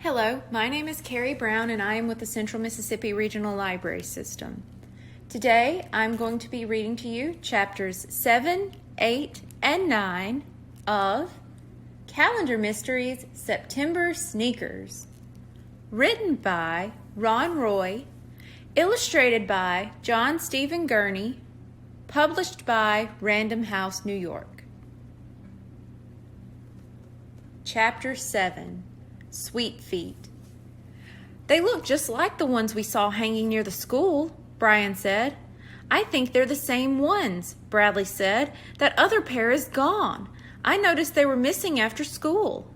Hello, my name is Carrie Brown and I am with the Central Mississippi Regional Library System. Today I'm going to be reading to you chapters 7, 8, and 9 of Calendar Mysteries September Sneakers, written by Ron Roy, illustrated by John Stephen Gurney, published by Random House, New York. Chapter 7, Sweet Feet. They look just like the ones we saw hanging near the school, Brian said. I think they're the same ones, Bradley said. That other pair is gone. I noticed they were missing after school.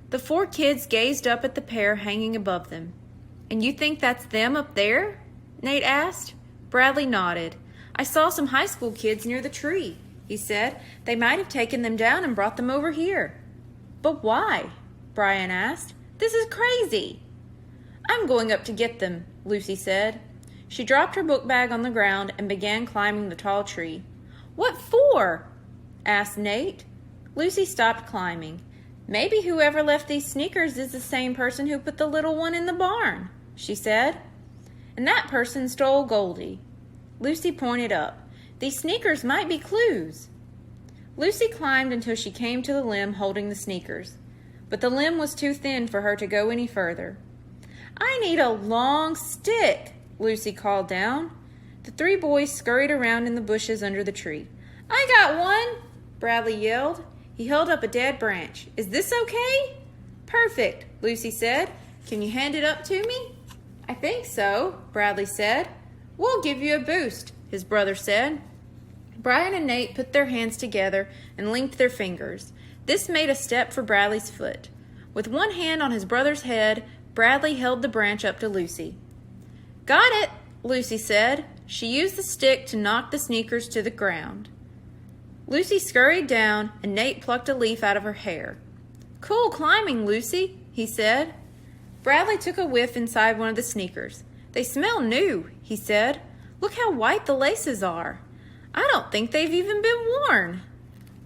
The four kids gazed up at the pair hanging above them. And you think that's them up there? Nate asked. Bradley nodded. I saw some high school kids near the tree, he said. They might have taken them down and brought them over here. But why? Brian asked. This is crazy. I'm going up to get them, Lucy said. She dropped her book bag on the ground and began climbing the tall tree. What for? Asked Nate. Lucy stopped climbing. Maybe whoever left these sneakers is the same person who put the little one in the barn, she said. And that person stole Goldie. Lucy pointed up. These sneakers might be clues. Lucy climbed until she came to the limb holding the sneakers, but the limb was too thin for her to go any further. I need a long stick, Lucy called down. The three boys scurried around in the bushes under the tree. I got one, Bradley yelled. He held up a dead branch. Is this okay? Perfect, Lucy said. Can you hand it up to me? I think so, Bradley said. We'll give you a boost, his brother said. Brian and Nate put their hands together and linked their fingers. This made a step for Bradley's foot. With one hand on his brother's head, Bradley held the branch up to Lucy. Got it, Lucy said. She used the stick to knock the sneakers to the ground. Lucy scurried down and Nate plucked a leaf out of her hair. Cool climbing, Lucy, he said. Bradley took a whiff inside one of the sneakers. They smell new, he said. Look how white the laces are. I don't think they've even been worn.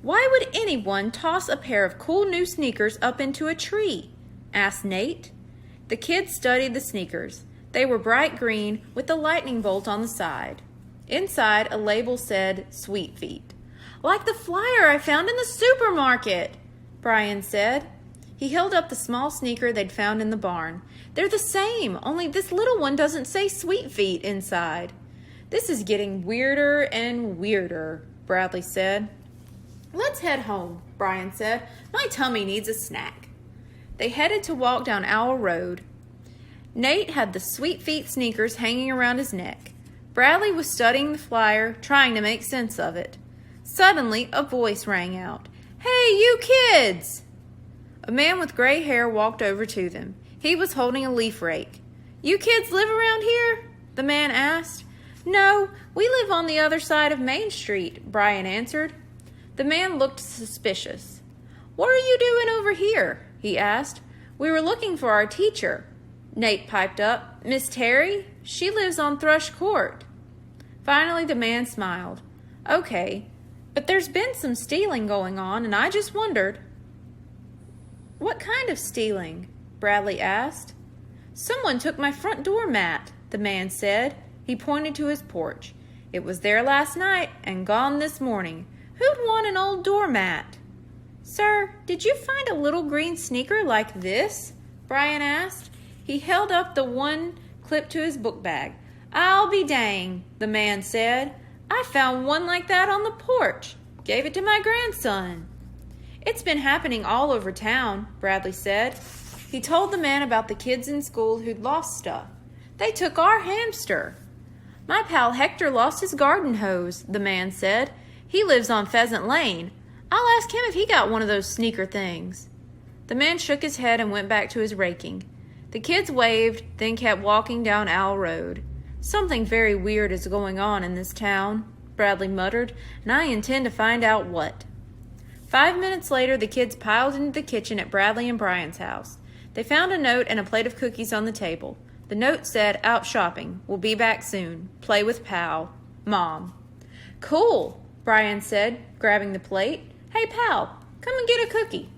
Why would anyone toss a pair of cool new sneakers up into a tree? Asked Nate. The kids studied the sneakers. They were bright green with a lightning bolt on the side. Inside, a label said, Sweet Feet. Like the flyer I found in the supermarket, Brian said. He held up the small sneaker they'd found in the barn. They're the same, only this little one doesn't say Sweet Feet inside. This is getting weirder and weirder, Bradley said. Let's head home, Brian said. My tummy needs a snack. They headed to walk down Owl Road. Nate had the Sweet Feet sneakers hanging around his neck. Bradley was studying the flyer, trying to make sense of it. Suddenly, a voice rang out. Hey, you kids! A man with gray hair walked over to them. He was holding a leaf rake. You kids live around here? The man asked. No, we live on the other side of Main Street, Brian answered. The man looked suspicious. What are you doing over here? He asked. We were looking for our teacher. Nate piped up. Miss Terry? She lives on Thrush Court. Finally, the man smiled. Okay, but there's been some stealing going on, and I just wondered. What kind of stealing? Bradley asked. Someone took my front door mat, the man said. He pointed to his porch. It was there last night and gone this morning. Who'd want an old doormat? Sir, did you find a little green sneaker like this? Brian asked. He held up the one clipped to his book bag. I'll be dang, the man said. I found one like that on the porch. Gave it to my grandson. It's been happening all over town, Bradley said. He told the man about the kids in school who'd lost stuff. They took our hamster. My pal Hector lost his garden hose, the man said. He lives on Pheasant Lane. I'll ask him if he got one of those sneaker things. The man shook his head and went back to his raking. The kids waved, then kept walking down Owl Road. Something very weird is going on in this town, Bradley muttered, and I intend to find out what. 5 minutes later, the kids piled into the kitchen at Bradley and Brian's house. They found a note and a plate of cookies on the table. The note said, out shopping. We'll be back soon. Play with pal. Mom. Cool, Brian said, grabbing the plate. Hey, pal, come and get a cookie.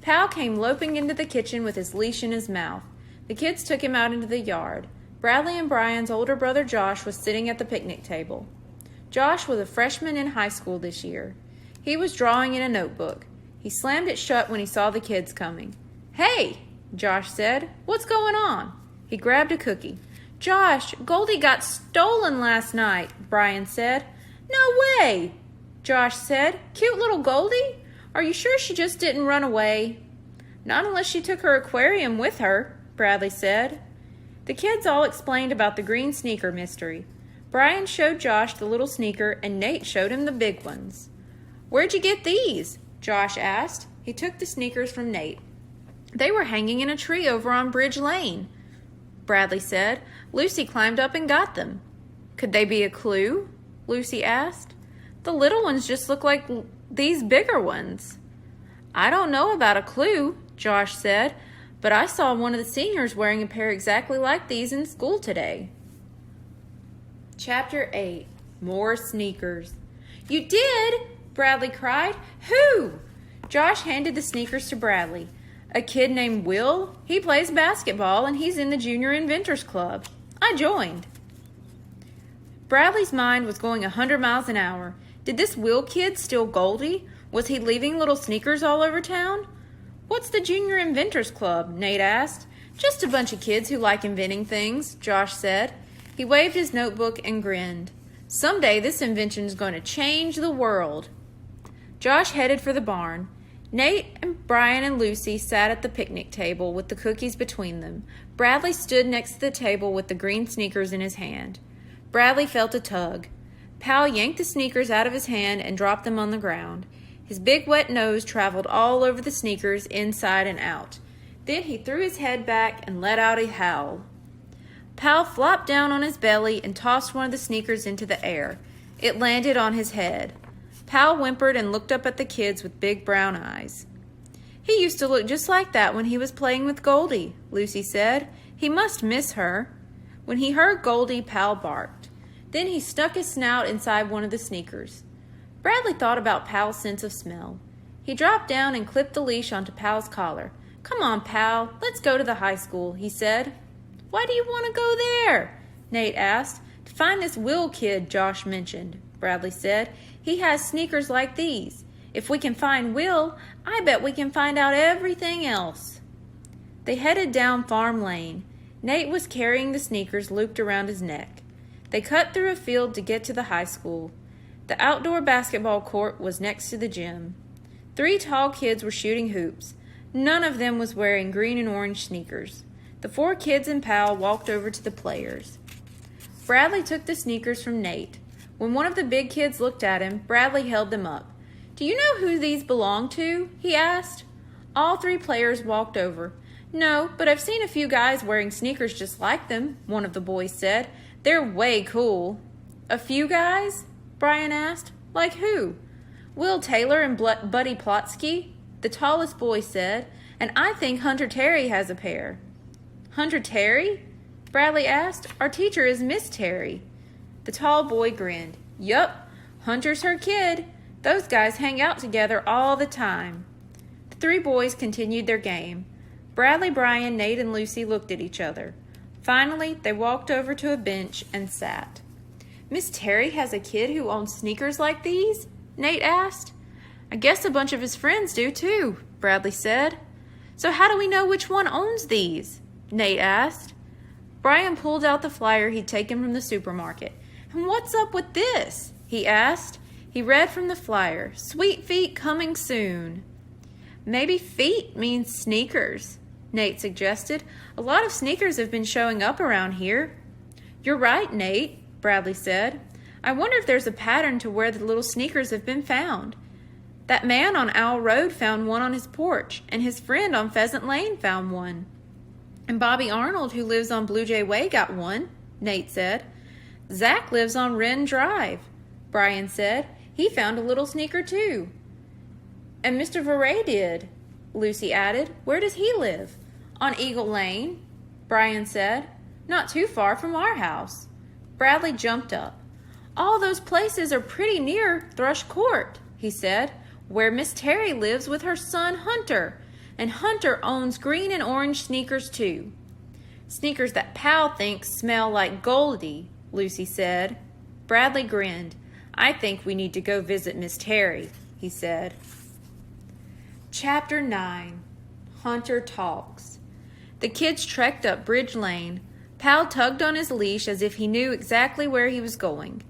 Pal came loping into the kitchen with his leash in his mouth. The kids took him out into the yard. Bradley and Brian's older brother Josh was sitting at the picnic table. Josh was a freshman in high school this year. He was drawing in a notebook. He slammed it shut when he saw the kids coming. "Hey," Josh said. "What's going on?" He grabbed a cookie. "Josh, Goldie got stolen last night," Brian said. "No way," Josh said. "Cute little Goldie? Are you sure she just didn't run away?" "Not unless she took her aquarium with her," Bradley said. The kids all explained about the green sneaker mystery. Brian showed Josh the little sneaker, and Nate showed him the big ones. "Where'd you get these?" Josh asked. He took the sneakers from Nate. "They were hanging in a tree over on Bridge Lane," Bradley said. "Lucy climbed up and got them." "Could they be a clue?" Lucy asked. "The little ones just look like these bigger ones." "I don't know about a clue," Josh said, "but I saw one of the seniors wearing a pair exactly like these in school today." Chapter 8. More Sneakers. "You did?" Bradley cried. "Who?" Josh handed the sneakers to Bradley. "A kid named Will. He plays basketball and he's in the Junior Inventors Club. I joined." Bradley's mind was going 100 miles an hour. Did this Will kid steal Goldie? Was he leaving little sneakers all over town? "What's the Junior Inventors Club?" Nate asked. "Just a bunch of kids who like inventing things," Josh said. He waved his notebook and grinned. "Someday this invention's going to change the world." Josh headed for the barn. Nate and Brian and Lucy sat at the picnic table with the cookies between them. Bradley stood next to the table with the green sneakers in his hand. Bradley felt a tug. Pal yanked the sneakers out of his hand and dropped them on the ground. His big wet nose traveled all over the sneakers, inside and out. Then he threw his head back and let out a howl. Pal flopped down on his belly and tossed one of the sneakers into the air. It landed on his head. Pal whimpered and looked up at the kids with big brown eyes. "He used to look just like that when he was playing with Goldie," Lucy said. "He must miss her." When he heard Goldie, Pal barked. Then he stuck his snout inside one of the sneakers. Bradley thought about Pal's sense of smell. He dropped down and clipped the leash onto Pal's collar. "Come on, Pal, let's go to the high school," he said. "Why do you want to go there?" Nate asked. "To find this Will kid Josh mentioned," Bradley said. "He has sneakers like these. If we can find Will, I bet we can find out everything else." They headed down Farm Lane. Nate was carrying the sneakers looped around his neck. They cut through a field to get to the high school. The outdoor basketball court was next to the gym. 3 tall kids were shooting hoops. None of them was wearing green and orange sneakers. The 4 kids and Pal walked over to the players. Bradley took the sneakers from Nate. When one of the big kids looked at him, Bradley held them up. "Do you know who these belong to?" he asked. All 3 players walked over. "No, but I've seen a few guys wearing sneakers just like them," one of the boys said. "They're way cool." "A few guys?" Brian asked. "Like who?" "Will Taylor and Buddy Plotsky," the tallest boy said, "and I think Hunter Terry has a pair." "Hunter Terry?" Bradley asked. "Our teacher is Miss Terry." The tall boy grinned. "Yup, Hunter's her kid. Those guys hang out together all the time." The 3 boys continued their game. Bradley, Brian, Nate, and Lucy looked at each other. Finally, they walked over to a bench and sat. "Miss Terry has a kid who owns sneakers like these?" Nate asked. "I guess a bunch of his friends do too," Bradley said. "So how do we know which one owns these?" Nate asked. Brian pulled out the flyer he'd taken from the supermarket. "And what's up with this?" he asked. He read from the flyer, "Sweet feet coming soon." "Maybe feet means sneakers," Nate suggested. "A lot of sneakers have been showing up around here." "You're right, Nate," Bradley said. "I wonder if there's a pattern to where the little sneakers have been found. That man on Owl Road found one on his porch, and his friend on Pheasant Lane found one. And Bobby Arnold, who lives on Blue Jay Way, got one," Nate said. "Zach lives on Wren Drive," Brian said. "He found a little sneaker too." "And Mr. Varay did," Lucy added. "Where does he live?" "On Eagle Lane," Brian said. "Not too far from our house." Bradley jumped up. "All those places are pretty near Thrush Court," he said, "where Miss Terry lives with her son Hunter. And Hunter owns green and orange sneakers, too. Sneakers that Pal thinks smell like Goldie, Lucy said. Bradley grinned. I think we need to go visit Miss Terry, he said. Chapter 9. Hunter Talks. The kids trekked up Bridge Lane. Pal tugged on his leash as if he knew exactly where he was going.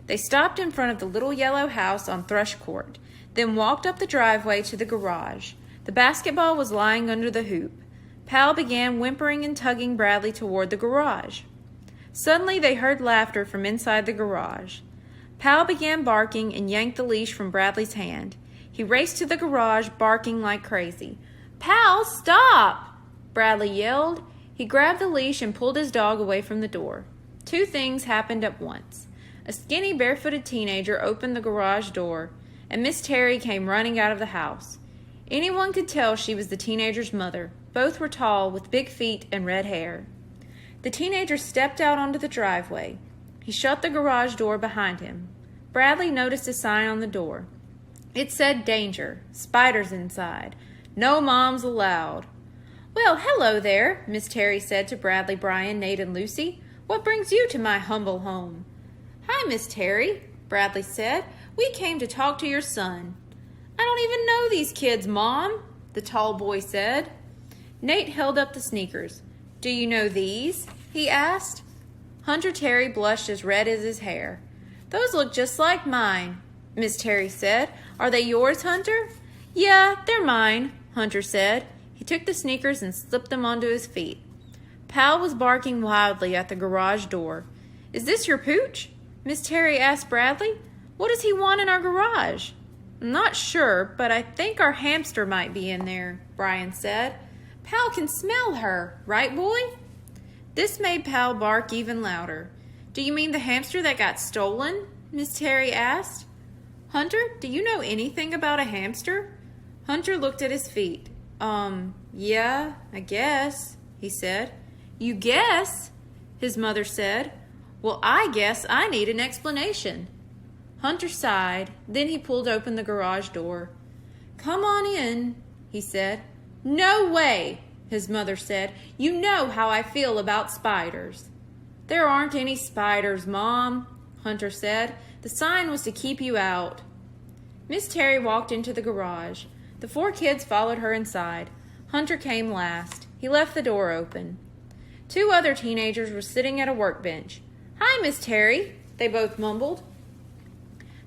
They stopped in front of the little yellow house on Thrush Court, then walked up the driveway to the garage. The basketball was lying under the hoop. Pal began whimpering and tugging Bradley toward the garage. Suddenly they heard laughter from inside the garage. Pal began barking and yanked the leash from Bradley's hand. He raced to the garage, barking like crazy. "Pal, stop!" Bradley yelled. He grabbed the leash and pulled his dog away from the door. Two things happened at once. A skinny, barefooted teenager opened the garage door, and Miss Terry came running out of the house. Anyone could tell she was the teenager's mother. Both were tall, with big feet and red hair. The teenager stepped out onto the driveway. He shut the garage door behind him. Bradley noticed a sign on the door. It said, "Danger, spiders inside. No moms allowed." "Well, hello there," Miss Terry said to Bradley, Brian, Nate, and Lucy. "What brings you to my humble home?" "Hi, Miss Terry," Bradley said. "We came to talk to your son." "I don't even know these kids, Mom," the tall boy said. Nate held up the sneakers. "Do you know these?" he asked. Hunter Terry blushed as red as his hair. "Those look just like mine," Miss Terry said. "Are they yours, Hunter?" "Yeah, they're mine," Hunter said. He took the sneakers and slipped them onto his feet. Pal was barking wildly at the garage door. "Is this your pooch?" Miss Terry asked Bradley. "What does he want in our garage?" "I'm not sure, but I think our hamster might be in there," Brian said. "Pal can smell her, right, boy?" This made Pal bark even louder. "Do you mean the hamster that got stolen?" Miss Terry asked. "Hunter, do you know anything about a hamster?" Hunter looked at his feet. Yeah, I guess," he said. "You guess?" his mother said. "Well, I guess I need an explanation." Hunter sighed. Then he pulled open the garage door. "Come on in," he said. "No way," his mother said. "You know how I feel about spiders." "There aren't any spiders, Mom," Hunter said. "The sign was to keep you out." Miss Terry walked into the garage. The four kids followed her inside. Hunter came last. He left the door open. Two other teenagers were sitting at a workbench. "Hi, Miss Terry," they both mumbled.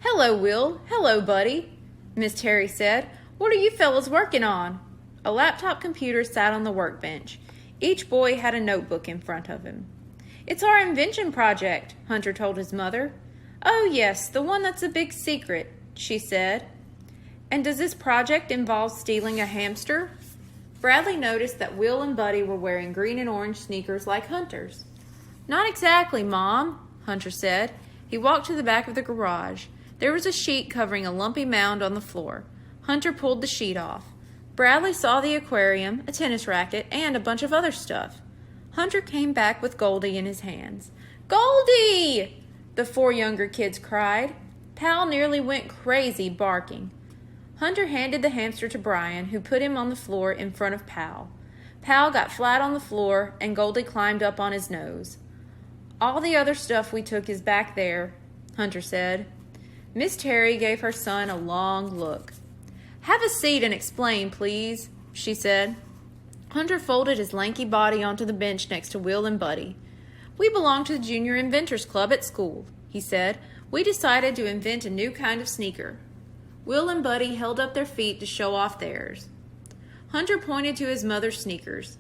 "Hello, Will. Hello, Buddy," Miss Terry said. "What are you fellas working on?" A laptop computer sat on the workbench. Each boy had a notebook in front of him. "It's our invention project," Hunter told his mother. "Oh, yes, the one that's a big secret," she said. "And does this project involve stealing a hamster?" Bradley noticed that Will and Buddy were wearing green and orange sneakers like Hunter's. "Not exactly, Mom," Hunter said. He walked to the back of the garage. There was a sheet covering a lumpy mound on the floor. Hunter pulled the sheet off. Bradley saw the aquarium, a tennis racket, and a bunch of other stuff. Hunter came back with Goldie in his hands. "Goldie!" the four younger kids cried. Pal nearly went crazy barking. Hunter handed the hamster to Brian, who put him on the floor in front of Pal. Pal got flat on the floor, and Goldie climbed up on his nose. "All the other stuff we took is back there," Hunter said. Miss Terry gave her son a long look. "Have a seat and explain, please," she said. Hunter folded his lanky body onto the bench next to Will and Buddy. "We belong to the Junior Inventors Club at school," he said. "We decided to invent a new kind of sneaker." Will and Buddy held up their feet to show off theirs. Hunter pointed to his mother's sneakers.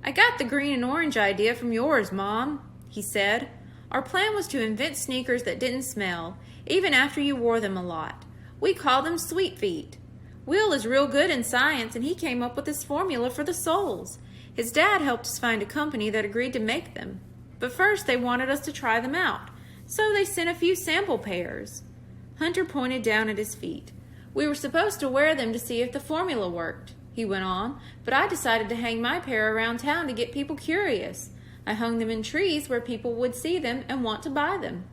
"I got the green and orange idea from yours, Mom," he said. "Our plan was to invent sneakers that didn't smell, even after you wore them a lot. We call them Sweet Feet. Will is real good in science, and he came up with this formula for the soles. His dad helped us find a company that agreed to make them. But first they wanted us to try them out, so they sent a few sample pairs." Hunter pointed down at his feet. "We were supposed to wear them to see if the formula worked," he went on, "but I decided to hang my pair around town to get people curious. I hung them in trees where people would see them and want to buy them."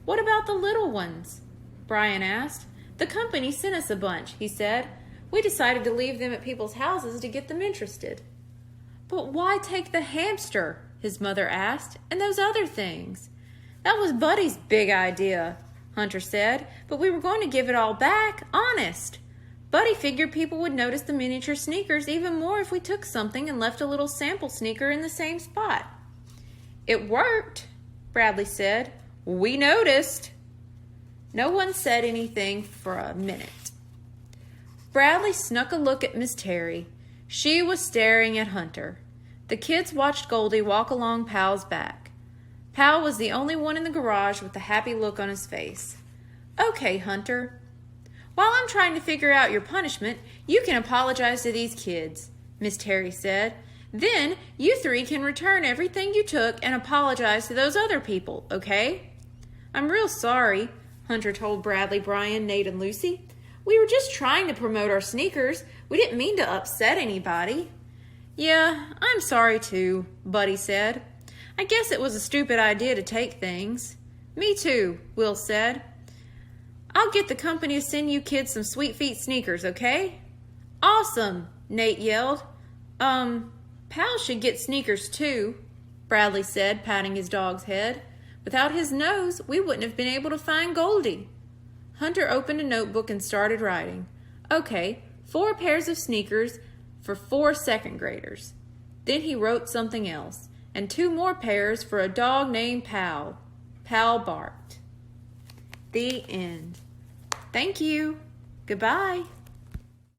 "What about the little ones?" Brian asked. "The company sent us a bunch," he said. We decided to leave them at people's houses to get them interested. But why take the hamster? His mother asked, and those other things. That was Buddy's big idea, Hunter said, but we were going to give it all back, honest. Buddy figured people would notice the miniature sneakers even more if we took something and left a little sample sneaker in the same spot. It worked, Bradley said. We noticed. No one said anything for a minute. Bradley snuck a look at Miss Terry. She was staring at Hunter. The kids watched Goldie walk along Pal's back. Pal was the only one in the garage with a happy look on his face. Okay, Hunter. While I'm trying to figure out your punishment, you can apologize to these kids, Miss Terry said. Then you three can return everything you took and apologize to those other people, okay? I'm real sorry, Hunter told Bradley, Brian, Nate, and Lucy. We were just trying to promote our sneakers. We didn't mean to upset anybody. Yeah, I'm sorry too, Buddy said. I guess it was a stupid idea to take things. Me too, Will said. I'll get the company to send you kids some Sweet Feet sneakers, okay? Awesome, Nate yelled. Pal should get sneakers too, Bradley said, patting his dog's head. Without his nose, we wouldn't have been able to find Goldie. Hunter opened a notebook and started writing. Okay, 4 pairs of sneakers for 4 second graders. Then he wrote something else. And 2 more pairs for a dog named Pal. Pal barked. The end. Thank you. Goodbye.